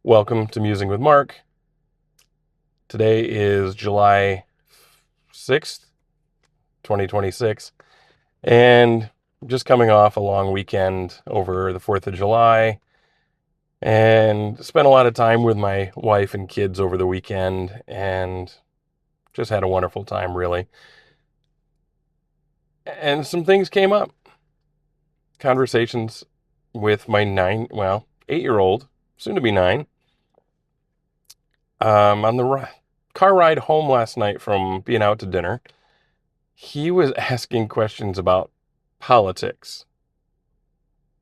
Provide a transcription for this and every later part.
Welcome to Musing with Mark. Today is July 6th, 2026, and just coming off a long weekend over the 4th of July and spent a lot of time with my wife and kids over the weekend and just had a wonderful time, really. And some things came up. Conversations with my 8-year-old, soon to be 9, on the car ride home last night from being out to dinner. He was asking questions about politics,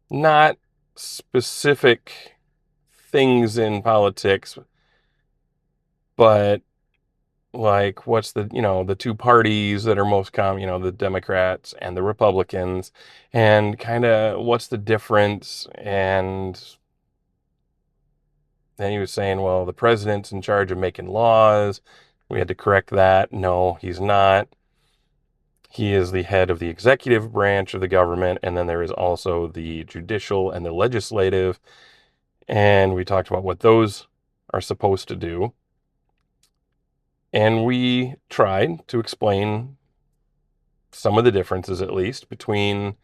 not specific things in politics, but like what's the two parties that are most common, the Democrats and the Republicans, and kind of what's the difference. And then he was saying, well, the president's in charge of making laws. We had to correct that. No, he's not. He is the head of the executive branch of the government, and then there is also the judicial and the legislative. And we talked about what those are supposed to do. And we tried to explain some of the differences, at least, between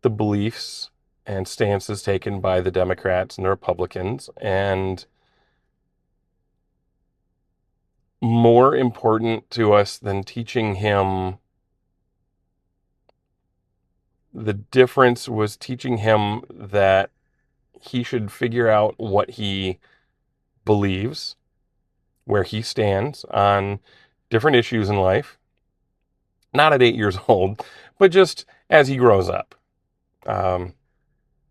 the beliefs and stances taken by the Democrats and the Republicans. And more important to us than teaching him the difference was teaching him that he should figure out what he believes, where he stands on different issues in life, not at 8 years old, but just as he grows up.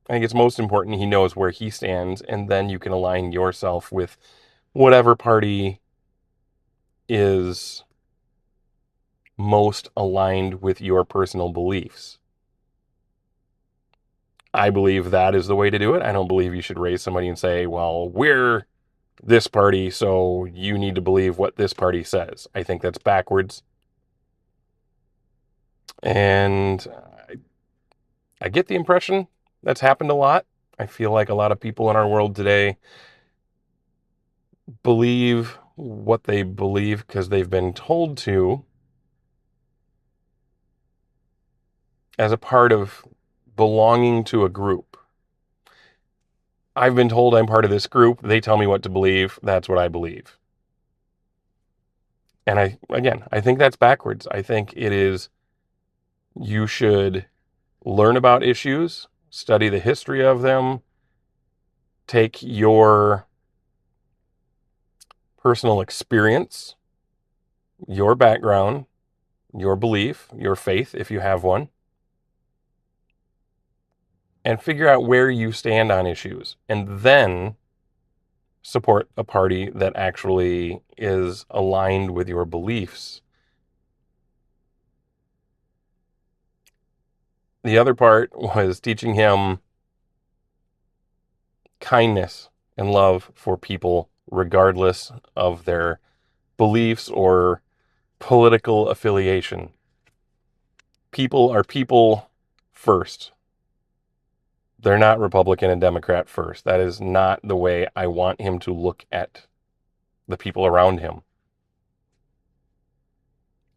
I think it's most important he knows where he stands, and then you can align yourself with whatever party is most aligned with your personal beliefs. I believe that is the way to do it. I don't believe you should raise somebody and say, well, we're this party, so you need to believe what this party says. I think that's backwards. And I get the impression that's happened a lot. I feel like a lot of people in our world today believe what they believe because they've been told to, as a part of belonging to a group. I've been told I'm part of this group. They tell me what to believe. That's what I believe. And I think that's backwards. I think it is, you should learn about issues, study the history of them, take your personal experience, your background, your belief, your faith, if you have one, and figure out where you stand on issues, and then support a party that actually is aligned with your beliefs. The other part was teaching him kindness and love for people, regardless of their beliefs or political affiliation. People are people first. They're not Republican and Democrat first. That is not the way I want him to look at the people around him.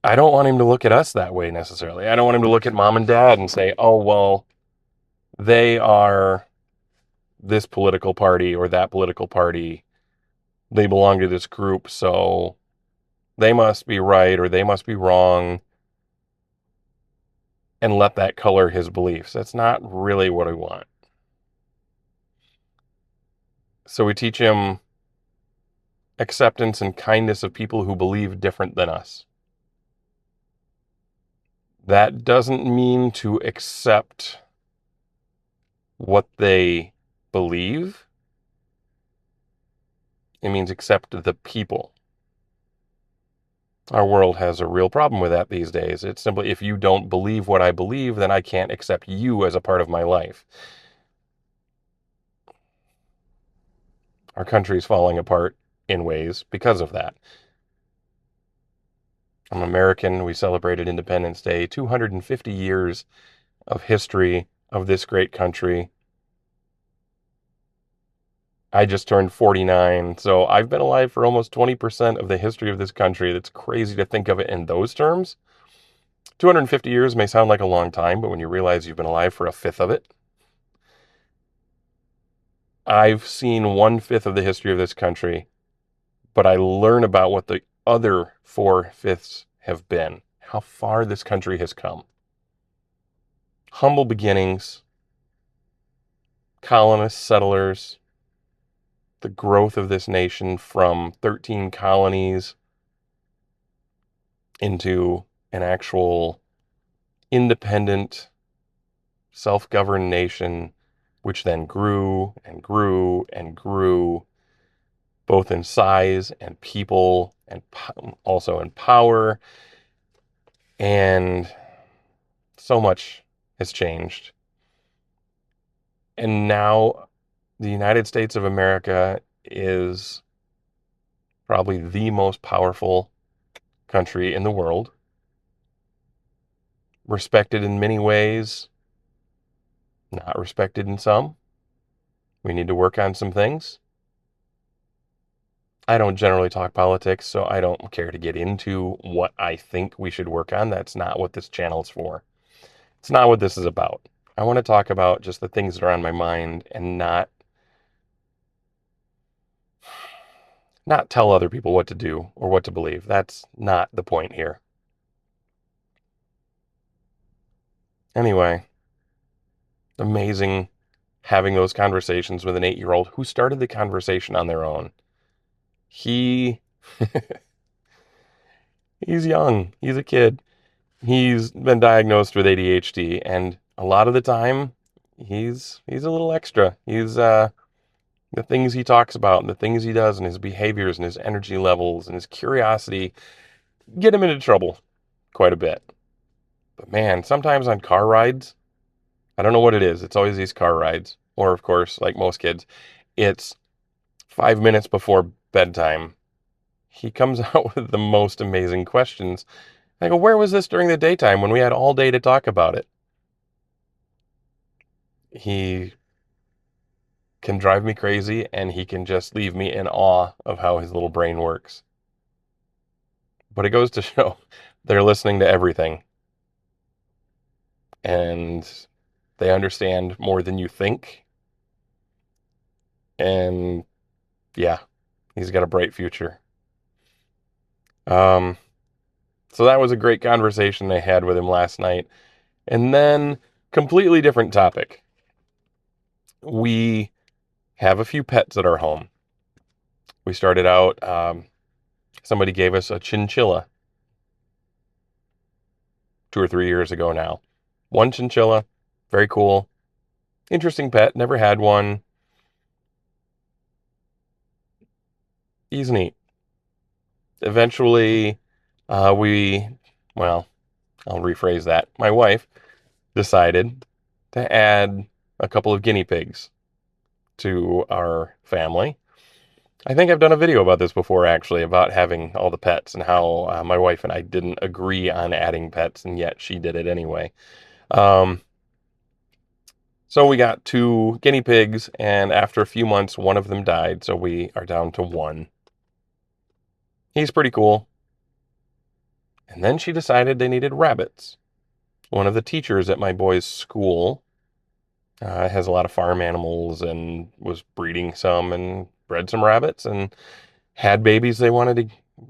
I don't want him to look at us that way necessarily. I don't want him to look at mom and dad and say, oh, well, they are this political party or that political party. They belong to this group, so they must be right or they must be wrong, and let that color his beliefs. That's not really what I want. So we teach him acceptance and kindness of people who believe different than us. That doesn't mean to accept what they believe. It means accept the people. Our world has a real problem with that these days. It's simply, if you don't believe what I believe, then I can't accept you as a part of my life. Our country is falling apart in ways because of that. I'm American. We celebrated Independence Day, 250 years of history of this great country. I just turned 49, so I've been alive for almost 20% of the history of this country. That's crazy to think of it in those terms. 250 years may sound like a long time, but when you realize you've been alive for a fifth of it, I've seen one fifth of the history of this country, but I learn about what the other four fifths have been, how far this country has come. Humble beginnings, colonists, settlers, the growth of this nation from 13 colonies into an actual independent, self-governed nation, which then grew and grew and grew, both in size and people and also in power. And so much has changed. And now the United States of America is probably the most powerful country in the world, respected in many ways, not respected in some. We need to work on some things. I don't generally talk politics, so I don't care to get into what I think we should work on. That's not what this channel is for. It's not what this is about. I want to talk about just the things that are on my mind and not tell other people what to do or what to believe. That's not the point here. Anyway, amazing having those conversations with an 8-year-old who started the conversation on their own. He he's young. He's a kid. He's been diagnosed with ADHD, and a lot of the time he's a little extra. He's the things he talks about and the things he does and his behaviors and his energy levels and his curiosity get him into trouble quite a bit. But man, sometimes on car rides, I don't know what it is. It's always these car rides. Or, of course, like most kids, it's 5 minutes before bedtime. He comes out with the most amazing questions. I go, where was this during the daytime when we had all day to talk about it? He can drive me crazy, and he can just leave me in awe of how his little brain works. But it goes to show they're listening to everything. And they understand more than you think. And yeah, he's got a bright future. So that was a great conversation I had with him last night. And then, completely different topic. We have a few pets at our home. We started out, somebody gave us a chinchilla 2 or 3 years ago now. One chinchilla, very cool. Interesting pet, never had one. He's neat. Eventually, well, I'll rephrase that. My wife decided to add a couple of guinea pigs to our family. I think I've done a video about this before, actually, about having all the pets and how my wife and I didn't agree on adding pets, and yet she did it anyway. Um, so we got 2 guinea pigs, and after a few months, one of them died, so we are down to one. He's pretty cool. And then she decided they needed rabbits. One of the teachers at my boy's school has a lot of farm animals and was breeding some and bred some rabbits and had babies they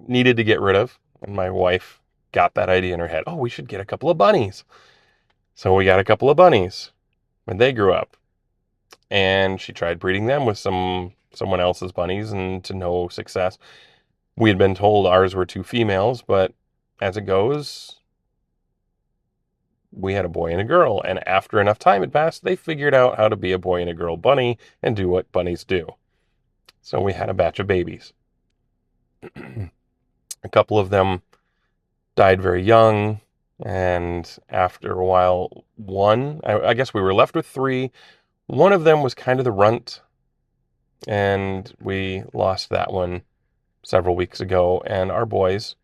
needed to get rid of. And my wife got that idea in her head. Oh, we should get a couple of bunnies. So we got a couple of bunnies when they grew up. And she tried breeding them with someone else's bunnies, and to no success. We had been told ours were 2 females, but as it goes, we had a boy and a girl. And after enough time had passed, they figured out how to be a boy and a girl bunny and do what bunnies do. So we had a batch of babies. A couple of them died very young, and after a while, I guess we were left with 3. One of them was kind of the runt, and we lost that one several weeks ago, and our boys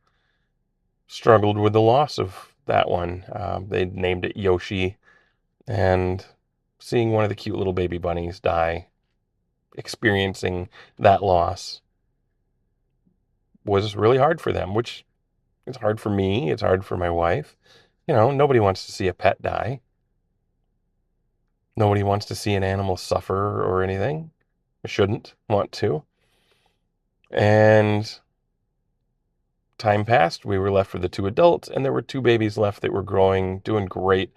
struggled with the loss of that one. They named it Yoshi, and seeing one of the cute little baby bunnies die, experiencing that loss was really hard for them, which is hard for me. It's hard for my wife. Nobody wants to see a pet die. Nobody wants to see an animal suffer or anything. Shouldn't want to. And time passed. We were left with the two adults, and there were two babies left that were growing, doing great.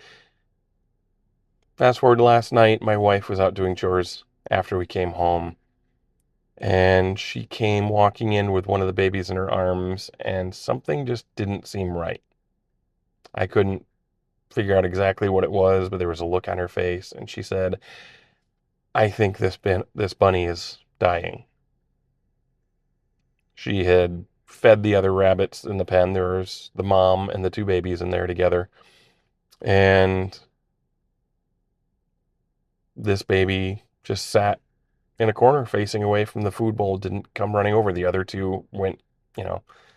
Fast forward to last night, my wife was out doing chores after we came home, and she came walking in with one of the babies in her arms, and something just didn't seem right. I couldn't figure out exactly what it was, but there was a look on her face, and she said, "I think this bunny is dying." She had fed the other rabbits in the pen. There was the mom and the two babies in there together. And this baby just sat in a corner facing away from the food bowl, didn't come running over. The other two went,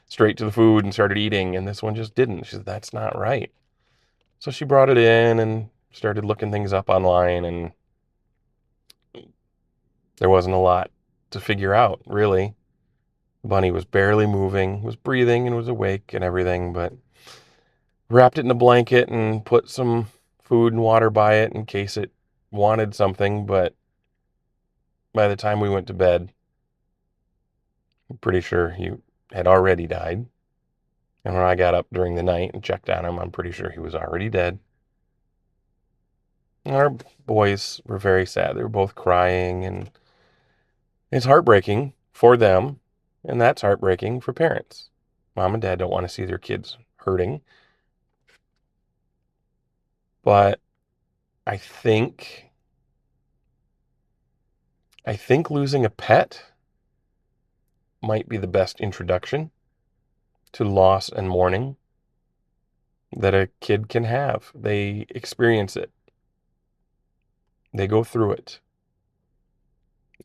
straight to the food and started eating, and this one just didn't. She said, "That's not right." So she brought it in and started looking things up online, and there wasn't a lot to figure out, really. The bunny was barely moving, was breathing, and was awake and everything, but wrapped it in a blanket and put some food and water by it in case it wanted something. But by the time we went to bed, I'm pretty sure he had already died. And when I got up during the night and checked on him, I'm pretty sure he was already dead. And our boys were very sad. They were both crying, and it's heartbreaking for them, and that's heartbreaking for parents. Mom and dad don't want to see their kids hurting. But I think losing a pet might be the best introduction to loss and mourning that a kid can have. They experience it. They go through it.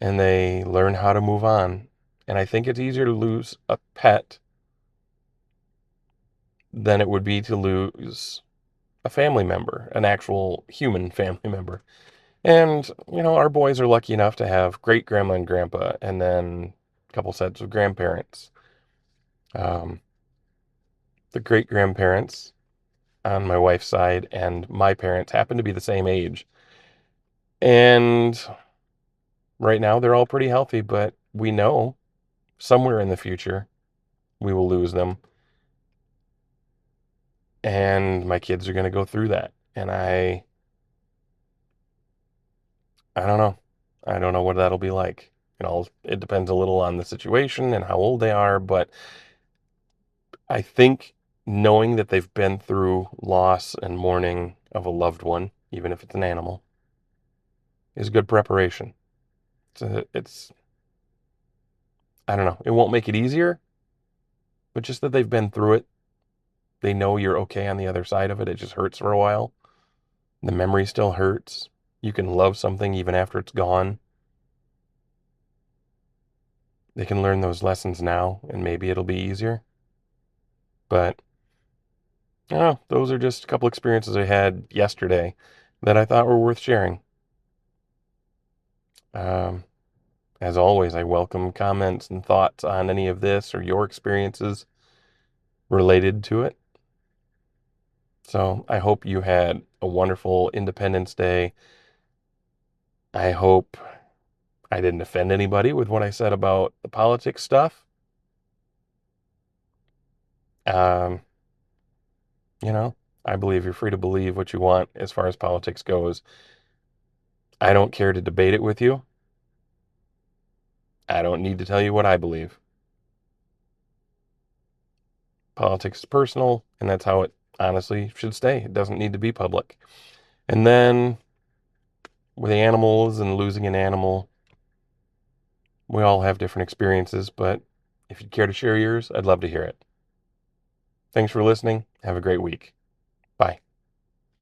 And they learn how to move on. And I think it's easier to lose a pet than it would be to lose a family member, an actual human family member. And, our boys are lucky enough to have great grandma and grandpa, and then a couple sets of grandparents. The great grandparents on my wife's side and my parents happen to be the same age. And right now they're all pretty healthy, but we know somewhere in the future we will lose them. And my kids are going to go through that. And I don't know. I don't know what that'll be like. It depends a little on the situation and how old they are, but I think knowing that they've been through loss and mourning of a loved one, even if it's an animal, is good preparation. It's I don't know. It won't make it easier, but just that they've been through it, they know you're okay on the other side of it. It just hurts for a while. The memory still hurts. You can love something even after it's gone. They can learn those lessons now, and maybe it'll be easier. But, those are just a couple experiences I had yesterday that I thought were worth sharing. As always, I welcome comments and thoughts on any of this or your experiences related to it. So I hope you had a wonderful Independence Day. I hope I didn't offend anybody with what I said about the politics stuff. Um, I believe you're free to believe what you want as far as politics goes. I don't care to debate it with you. I don't need to tell you what I believe. Politics is personal, and that's how it honestly should stay. It doesn't need to be public. And then with animals and losing an animal, we all have different experiences, but if you'd care to share yours, I'd love to hear it. Thanks for listening. Have a great week. Bye.